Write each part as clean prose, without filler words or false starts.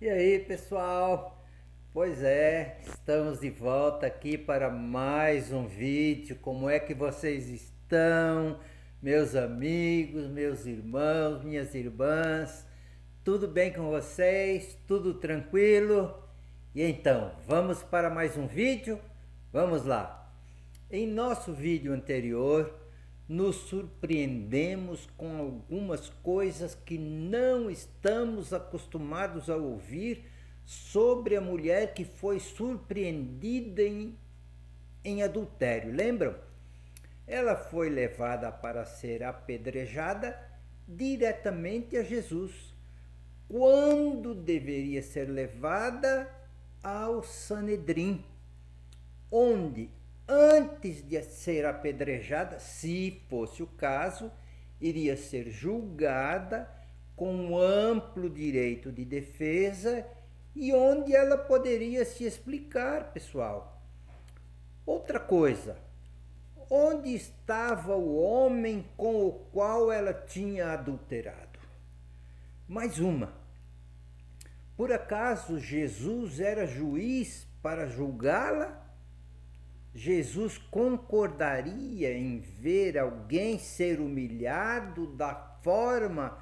E aí, pessoal? Pois é, estamos de volta aqui para mais um vídeo. Como é que vocês estão, meus amigos, meus irmãos, minhas irmãs? Tudo bem com vocês? Tudo tranquilo? E então, vamos para mais um vídeo? Vamos lá! Em nosso vídeo anterior, nos surpreendemos com algumas coisas que não estamos acostumados a ouvir sobre a mulher que foi surpreendida em adultério. Lembram? Ela foi levada para ser apedrejada diretamente a Jesus, quando deveria ser levada ao Sanedrim, onde antes de ser apedrejada, se fosse o caso, iria ser julgada com amplo direito de defesa e onde ela poderia se explicar, pessoal. Outra coisa, onde estava o homem com o qual ela tinha adulterado? Mais uma. Por acaso Jesus era juiz para julgá-la? Jesus concordaria em ver alguém ser humilhado da forma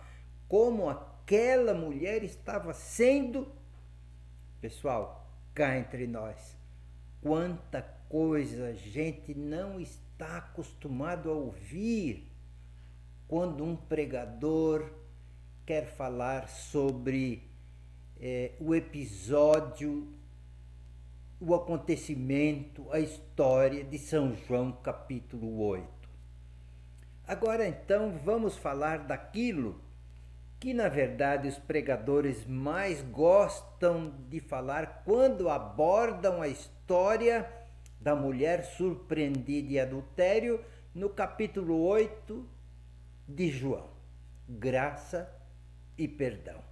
como aquela mulher estava sendo? Pessoal, cá entre nós, quanta coisa a gente não está acostumado a ouvir quando um pregador quer falar sobre o episódio, o acontecimento, a história de São João capítulo 8. Agora então vamos falar daquilo que na verdade os pregadores mais gostam de falar quando abordam a história da mulher surpreendida em adultério no capítulo 8 de João. Graça e perdão.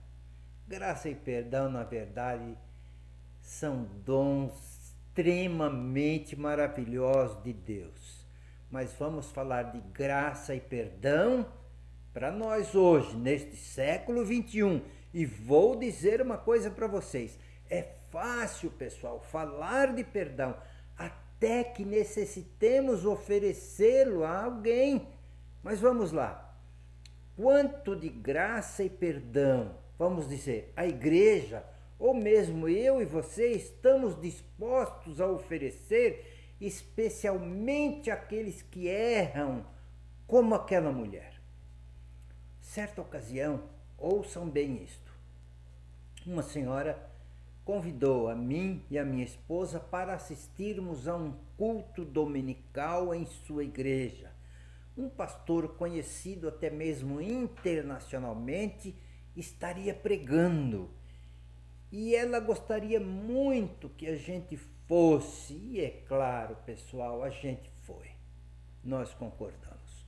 Graça e perdão, na verdade, são dons extremamente maravilhosos de Deus. Mas vamos falar de graça e perdão para nós hoje, neste século 21. E vou dizer uma coisa para vocês. É fácil, pessoal, falar de perdão, até que necessitemos oferecê-lo a alguém. Mas vamos lá. Quanto de graça e perdão, vamos dizer, a igreja, ou mesmo eu e você, estamos dispostos a oferecer, especialmente aqueles que erram, como aquela mulher? Certa ocasião, ouçam bem isto, uma senhora convidou a mim e a minha esposa para assistirmos a um culto dominical em sua igreja. Um pastor conhecido até mesmo internacionalmente estaria pregando. E ela gostaria muito que a gente fosse. E é claro, pessoal, a gente foi. Nós concordamos.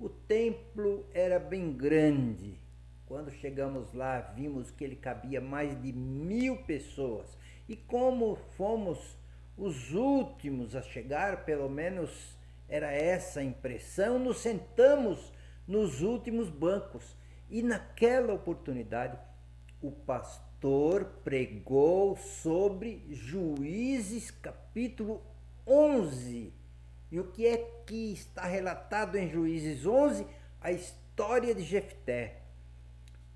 O templo era bem grande. Quando chegamos lá, vimos que ele cabia mais de 1000 pessoas. E como fomos os últimos a chegar, pelo menos era essa a impressão, nos sentamos nos últimos bancos. E naquela oportunidade, o pastor pregou sobre Juízes capítulo 11. E o que é que está relatado em Juízes 11? A história de Jefté.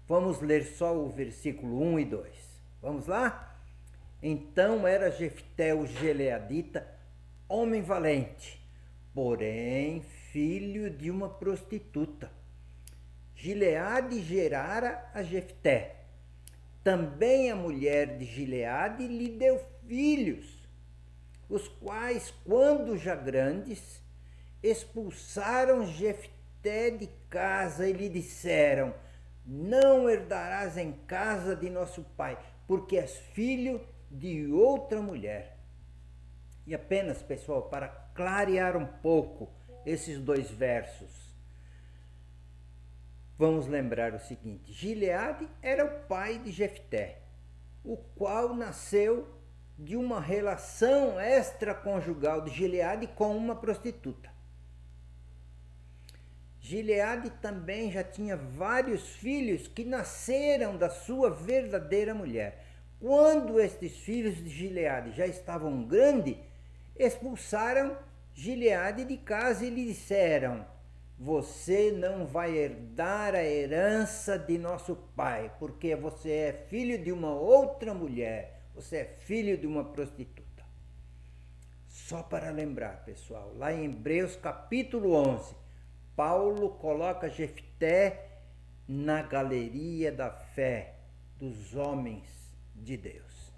Vamos ler só o versículo 1 e 2. Vamos lá? Então era Jefté o gileadita, homem valente, porém filho de uma prostituta. Gileade gerara a Jefté. Também a mulher de Gileade lhe deu filhos, os quais, quando já grandes, expulsaram Jefté de casa e lhe disseram: não herdarás em casa de nosso pai, porque és filho de outra mulher. E apenas, pessoal, para clarear um pouco esses dois versos, vamos lembrar o seguinte: Gileade era o pai de Jefté, o qual nasceu de uma relação extraconjugal de Gileade com uma prostituta. Gileade também já tinha vários filhos que nasceram da sua verdadeira mulher. Quando estes filhos de Gileade já estavam grandes, expulsaram Gileade de casa e lhe disseram: você não vai herdar a herança de nosso pai, porque você é filho de uma outra mulher, você é filho de uma prostituta. Só para lembrar, pessoal, lá em Hebreus capítulo 11, Paulo coloca Jefté na galeria da fé dos homens de Deus.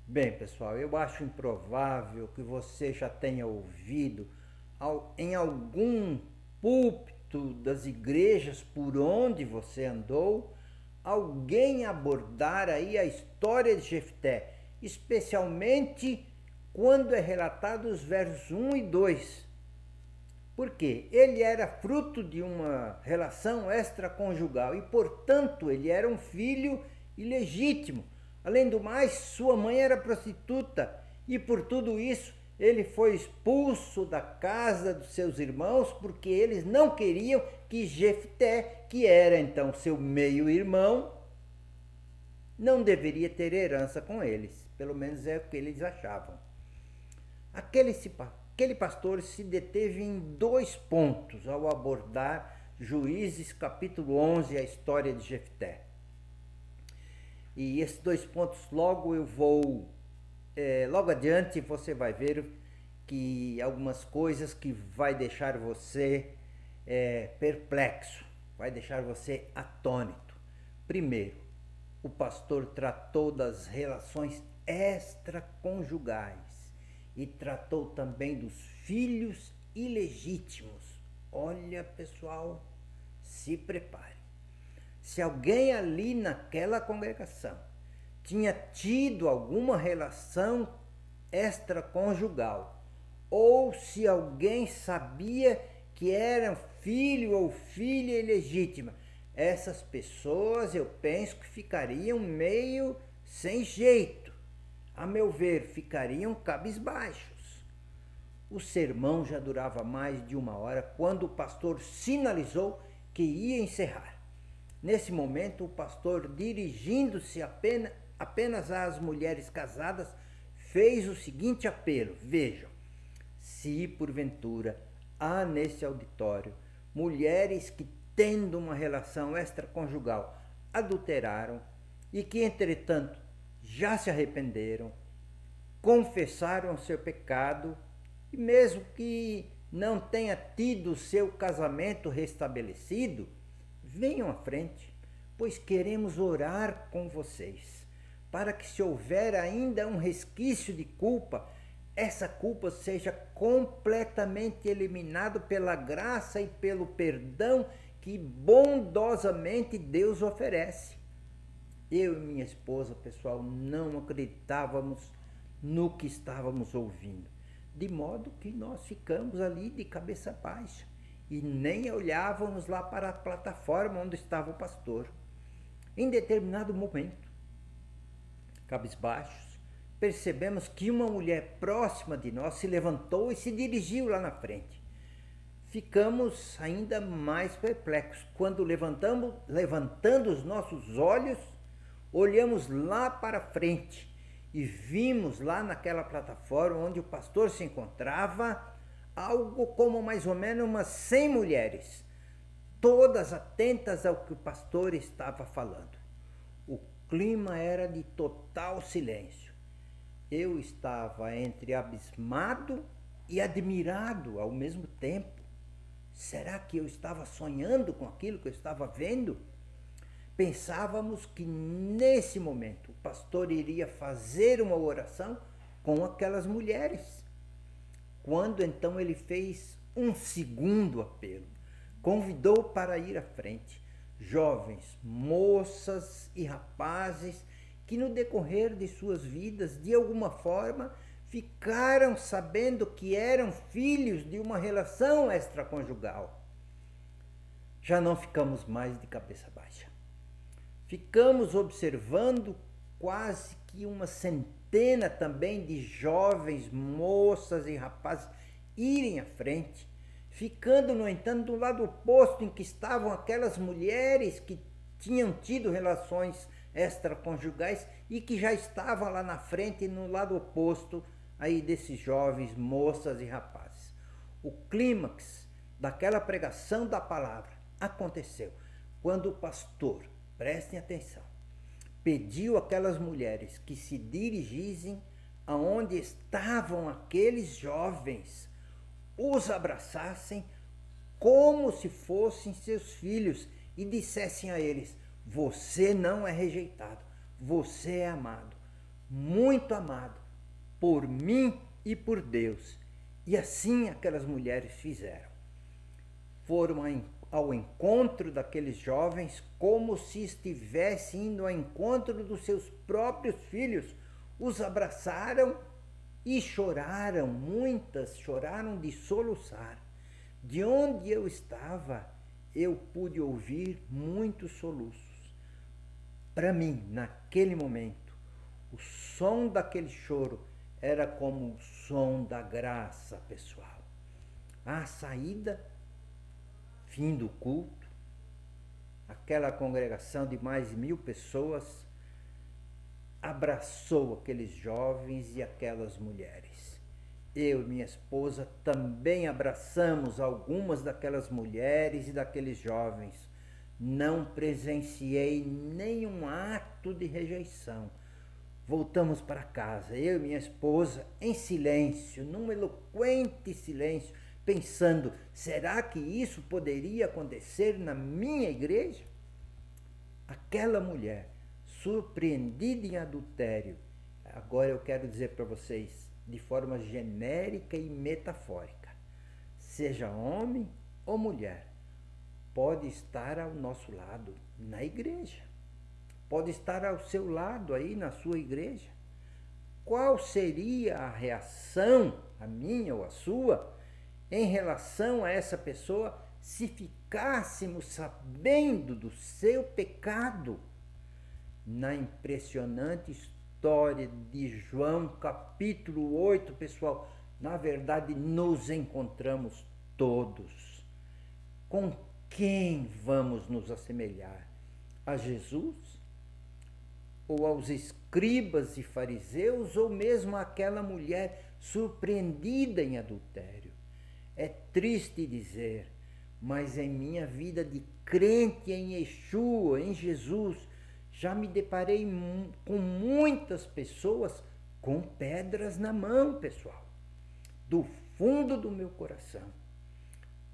Bem, pessoal, eu acho improvável que você já tenha ouvido em algum púlpito das igrejas por onde você andou alguém abordar aí a história de Jefté, especialmente quando é relatado os versos 1 e 2. Porque ele era fruto de uma relação extraconjugal e, portanto, ele era um filho ilegítimo. Além do mais, sua mãe era prostituta e, por tudo isso, ele foi expulso da casa dos seus irmãos porque eles não queriam que Jefté, que era então seu meio-irmão, não deveria ter herança com eles. Pelo menos é o que eles achavam. Aquele pastor se deteve em 2 pontos ao abordar Juízes capítulo 11, a história de Jefté. E esses 2 pontos logo adiante você vai ver que algumas coisas que vai deixar você perplexo, vai deixar você atônito. Primeiro, o pastor tratou das relações extraconjugais e tratou também dos filhos ilegítimos. Olha, pessoal, se prepare. Se alguém ali naquela congregação tinha tido alguma relação extraconjugal, ou se alguém sabia que era filho ou filha ilegítima, essas pessoas, eu penso que ficariam meio sem jeito. A meu ver, ficariam cabisbaixos. O sermão já durava mais de 1 hora quando o pastor sinalizou que ia encerrar. Nesse momento, o pastor, dirigindo-se apenas às mulheres casadas, fez o seguinte apelo: vejam, se porventura há nesse auditório mulheres que, tendo uma relação extraconjugal, adulteraram e que, entretanto, já se arrependeram, confessaram o seu pecado e mesmo que não tenha tido seu casamento restabelecido, venham à frente, pois queremos orar com vocês, para que, se houver ainda um resquício de culpa, essa culpa seja completamente eliminada pela graça e pelo perdão que bondosamente Deus oferece. Eu e minha esposa, pessoal, não acreditávamos no que estávamos ouvindo, de modo que nós ficamos ali de cabeça baixa e nem olhávamos lá para a plataforma onde estava o pastor. Em determinado momento, cabisbaixos, percebemos que uma mulher próxima de nós se levantou e se dirigiu lá na frente. Ficamos ainda mais perplexos quando, levantando os nossos olhos, olhamos lá para frente e vimos lá naquela plataforma onde o pastor se encontrava algo como mais ou menos umas 100 mulheres, todas atentas ao que o pastor estava falando. O clima era de total silêncio. Eu estava entre abismado e admirado ao mesmo tempo. Será que eu estava sonhando com aquilo que eu estava vendo? Pensávamos que nesse momento o pastor iria fazer uma oração com aquelas mulheres. Quando então ele fez um segundo apelo, convidou para ir à frente jovens, moças e rapazes que no decorrer de suas vidas, de alguma forma, ficaram sabendo que eram filhos de uma relação extraconjugal. Já não ficamos mais de cabeça baixa. Ficamos observando quase que uma centena também de jovens, moças e rapazes irem à frente, ficando, no entanto, do lado oposto em que estavam aquelas mulheres que tinham tido relações extraconjugais e que já estava lá na frente, no lado oposto aí desses jovens, moças e rapazes. O clímax daquela pregação da palavra aconteceu quando o pastor, prestem atenção, pediu àquelas mulheres que se dirigissem aonde estavam aqueles jovens, os abraçassem como se fossem seus filhos e dissessem a eles: você não é rejeitado, você é amado, muito amado por mim e por Deus. E assim aquelas mulheres fizeram. Foram ao encontro daqueles jovens como se estivessem indo ao encontro dos seus próprios filhos. Os abraçaram e choraram, muitas choraram de soluçar. De onde eu estava, eu pude ouvir muitos soluços. Para mim, naquele momento, o som daquele choro era como o som da graça, pessoal. À saída, fim do culto, aquela congregação de mais de 1000 pessoas abraçou aqueles jovens e aquelas mulheres. Eu e minha esposa também abraçamos algumas daquelas mulheres e daqueles jovens. Não presenciei nenhum ato de rejeição. Voltamos para casa, eu e minha esposa, em silêncio, num eloquente silêncio, pensando: será que isso poderia acontecer na minha igreja? Aquela mulher, surpreendida em adultério, agora eu quero dizer para vocês, de forma genérica e metafórica, seja homem ou mulher, pode estar ao nosso lado na igreja, pode estar ao seu lado aí na sua igreja. Qual seria a reação, a minha ou a sua, em relação a essa pessoa se ficássemos sabendo do seu pecado? Na impressionante história de João capítulo 8, pessoal, na verdade nos encontramos todos. Com quem vamos nos assemelhar? A Jesus? Ou aos escribas e fariseus, ou mesmo àquela mulher surpreendida em adultério? É triste dizer, mas em minha vida de crente em Yeshua, em Jesus, já me deparei com muitas pessoas com pedras na mão, pessoal. Do fundo do meu coração.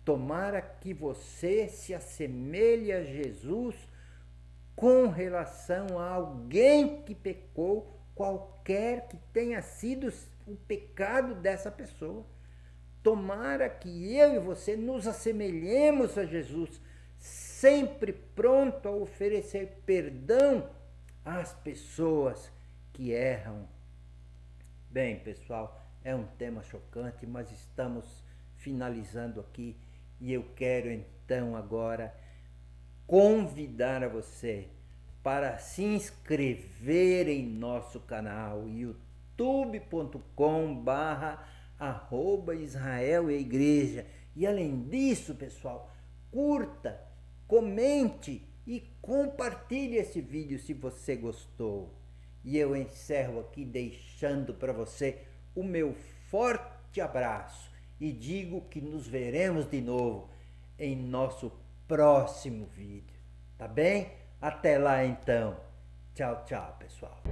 Tomara que você se assemelhe a Jesus com relação a alguém que pecou, qualquer que tenha sido o pecado dessa pessoa. Tomara que eu e você nos assemelhemos a Jesus, sempre pronto a oferecer perdão às pessoas que erram. Bem, pessoal, é um tema chocante, mas estamos finalizando aqui e eu quero então agora convidar a você para se inscrever em nosso canal youtube.com/@Israel e Igreja. E além disso, pessoal, curta, comente e compartilhe esse vídeo se você gostou. E eu encerro aqui deixando para você o meu forte abraço e digo que nos veremos de novo em nosso próximo vídeo, tá bem? Até lá então. Tchau, tchau, pessoal.